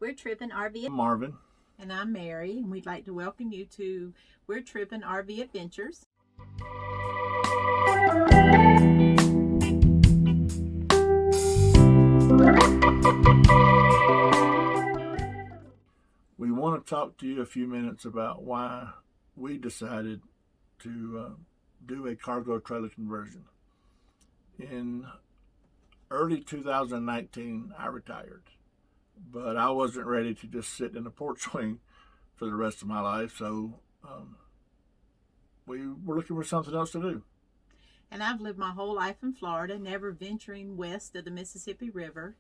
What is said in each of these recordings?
We're Trippin' RV. I'm Marvin. And I'm Mary, and we'd like to welcome you to We're Trippin' RV Adventures. We want to talk to you a few minutes about why we decided to do a cargo trailer conversion. In early 2019, I retired, but I wasn't ready to just sit in the porch swing for the rest of my life, so we were looking for something else to do. And I've lived my whole life in Florida, never venturing west of the Mississippi River,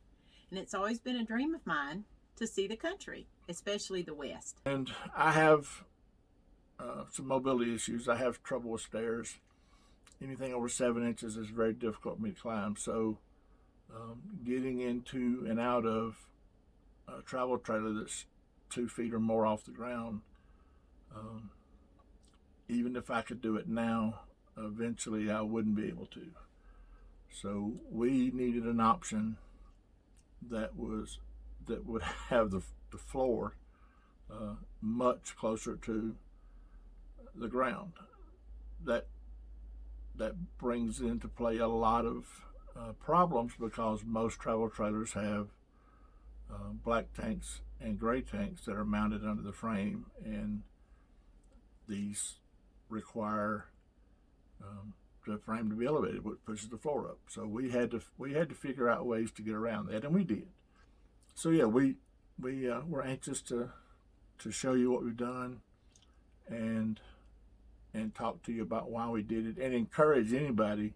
and it's always been a dream of mine to see the country, especially the West. And I have some mobility issues. I have trouble with stairs. Anything over 7 inches is very difficult for me to climb. So getting into and out of a travel trailer that's 2 feet or more off the ground, even if I could do it now, eventually I wouldn't be able to. So we needed an option that would have the floor much closer to the ground. That brings into play a lot of problems, because most travel trailers have black tanks and gray tanks that are mounted under the frame, and these require the frame to be elevated, which pushes the floor up. So we had to figure out ways to get around that, and we did. So yeah, we were anxious to show you what we've done and talk to you about why we did it, and encourage anybody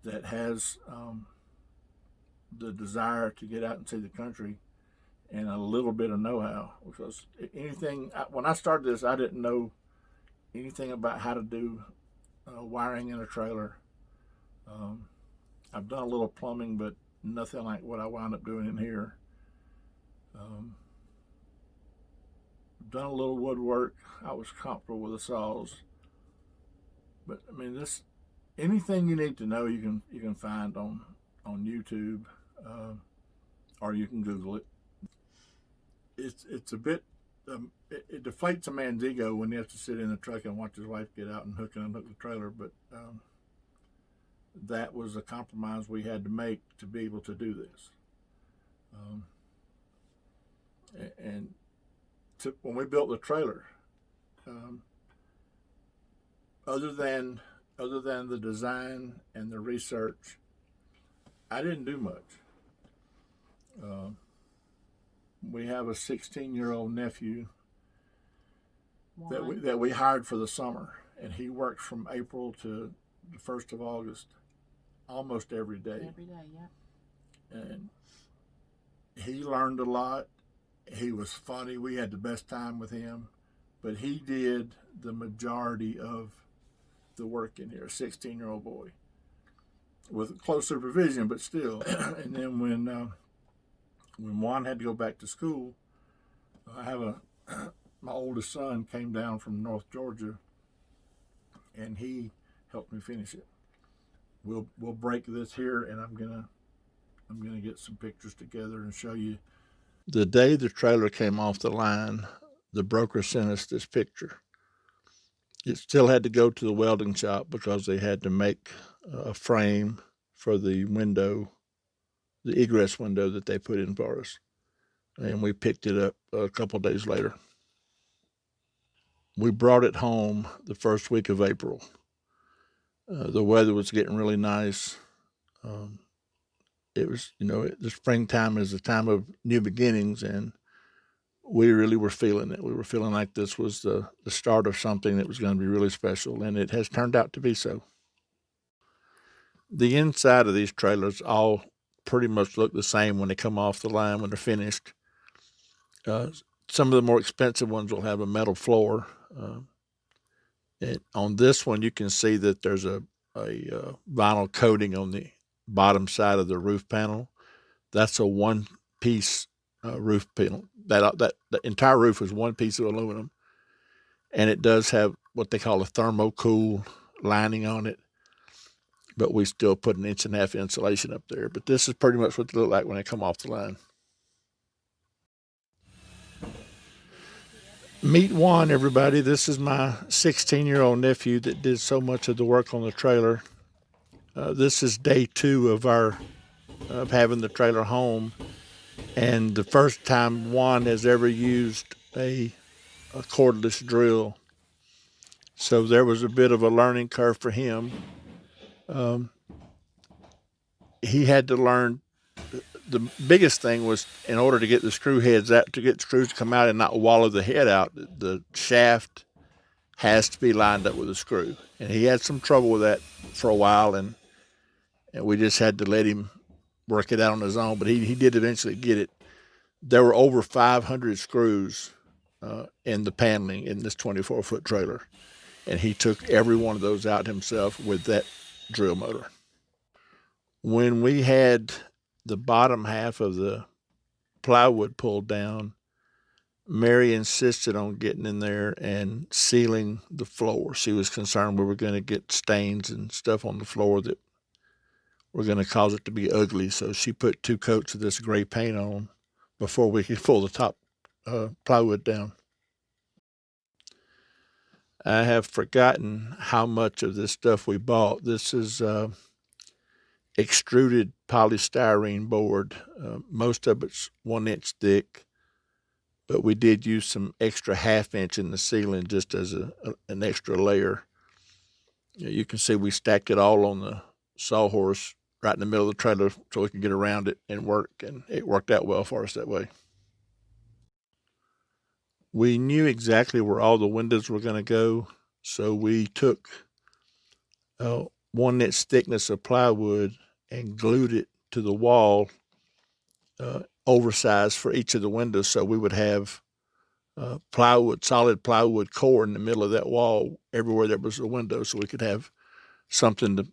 that has the desire to get out and see the country and a little bit of know-how. Because when I started this, I didn't know anything about how to do wiring in a trailer. I've done a little plumbing, but nothing like what I wound up doing in here. Done a little woodwork. I was comfortable with the saws, but I mean, anything you need to know, you can find on YouTube, or you can Google it. It's a bit it deflates a man's ego when you have to sit in the truck and watch his wife get out and hook and unhook the trailer, but that was a compromise we had to make to be able to do this. When we built the trailer, other than the design and the research, I didn't do much. We have a 16-year-old nephew that we hired for the summer, and he worked from April to the 1st of August almost every day. Every day, yeah. And he learned a lot. He was funny. We had the best time with him, but he did the majority of the work in here. A 16-year-old boy with close supervision, but still. And then when Juan had to go back to school, my oldest son came down from North Georgia, and he helped me finish it. We'll break this here, and I'm gonna get some pictures together and show you. The day the trailer came off the line, the broker sent us this picture. It still had to go to the welding shop because they had to make a frame for the window, the egress window that they put in for us. And we picked it up a couple days later. We brought it home the first week of April. The weather was getting really nice. It was, the springtime is the time of new beginnings, and we really were feeling it. We were feeling like this was the start of something that was going to be really special, and it has turned out to be so. The inside of these trailers all pretty much look the same when they come off the line, when they're finished. Some of the more expensive ones will have a metal floor. And on this one, you can see that there's a vinyl coating on the bottom side of the roof panel. That's a one-piece roof panel. That the entire roof is one piece of aluminum, and it does have what they call a thermocool lining on it. But we still put an 1.5 inch insulation up there. But this is pretty much what they look like when they come off the line. Meet Juan, everybody. This is my 16-year-old nephew that did so much of the work on the trailer. This is day 2 of having the trailer home, and the first time Juan has ever used a cordless drill. So there was a bit of a learning curve for him. He had to learn. The biggest thing was, in order to get the screw heads out, to get screws to come out and not wallow the head out, the shaft has to be lined up with a screw. And he had some trouble with that for a while, and we just had to let him work it out on his own. But he did eventually get it. There were over 500 screws in the paneling in this 24-foot trailer, and he took every one of those out himself with that drill motor. When we had the bottom half of the plywood pulled down, Mary insisted on getting in there and sealing the floor. She was concerned we were going to get stains and stuff on the floor that were going to cause it to be ugly. So she put 2 coats of this gray paint on before we could pull the top plywood down. I have forgotten how much of this stuff we bought. This is extruded polystyrene board. Most of it's 1 inch thick, but we did use some extra 1/2 inch in the ceiling just as an extra layer. You can see we stacked it all on the sawhorse right in the middle of the trailer so we could get around it and work, and it worked out well for us that way. We knew exactly where all the windows were going to go, so we took 1 inch thickness of plywood and glued it to the wall, oversized for each of the windows, so we would have solid plywood core in the middle of that wall everywhere there was a window, so we could have something to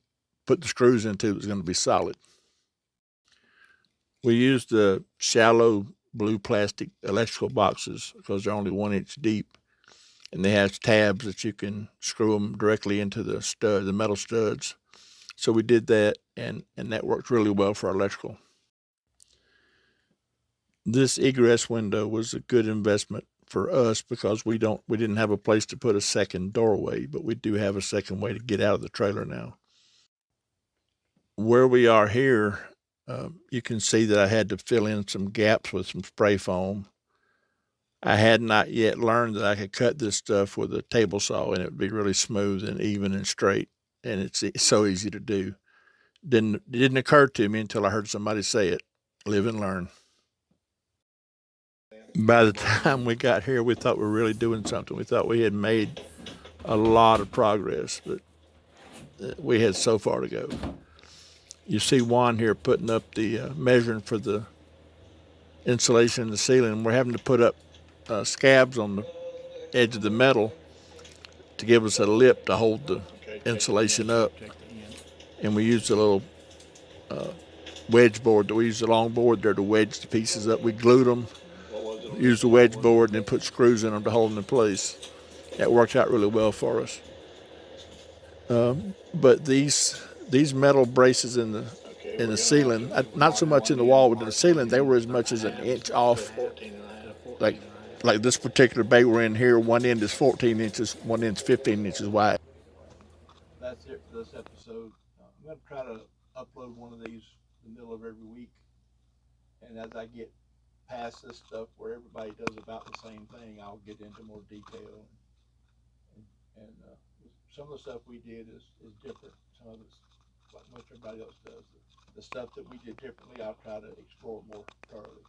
put the screws into that was going to be solid. We used the shallow blue plastic electrical boxes because they're only 1 inch deep, and they have tabs that you can screw them directly into the metal studs. So we did that, and that worked really well for our electrical. This egress window was a good investment for us because we didn't have a place to put a second doorway, but we do have a second way to get out of the trailer now. Where we are here, you can see that I had to fill in some gaps with some spray foam. I had not yet learned that I could cut this stuff with a table saw and it would be really smooth and even and straight, and it's so easy to do. It didn't occur to me until I heard somebody say it. Live and learn. By the time we got here, we thought we were really doing something. We thought we had made a lot of progress, but we had so far to go. You see Juan here putting up the measuring for the insulation in the ceiling. We're having to put up scabs on the edge of the metal to give us a lip to hold the insulation up. And we used a little wedge board. We used a long board there to wedge the pieces up. We glued them, used the wedge board, and then put screws in them to hold them in place. That worked out really well for us. But these metal braces in the ceiling, not so much in the wall, but in the ceiling, they were as much as 1 inch off. Like this particular bay we're in here, one end is 14 inches, one end's 15 inches wide. That's it for this episode. I'm going to try to upload one of these in the middle of every week. And as I get past this stuff where everybody does about the same thing, I'll get into more detail. And some of the stuff we did is different. Some of it's like much everybody else does. The stuff that we did differently, I'll try to explore more thoroughly.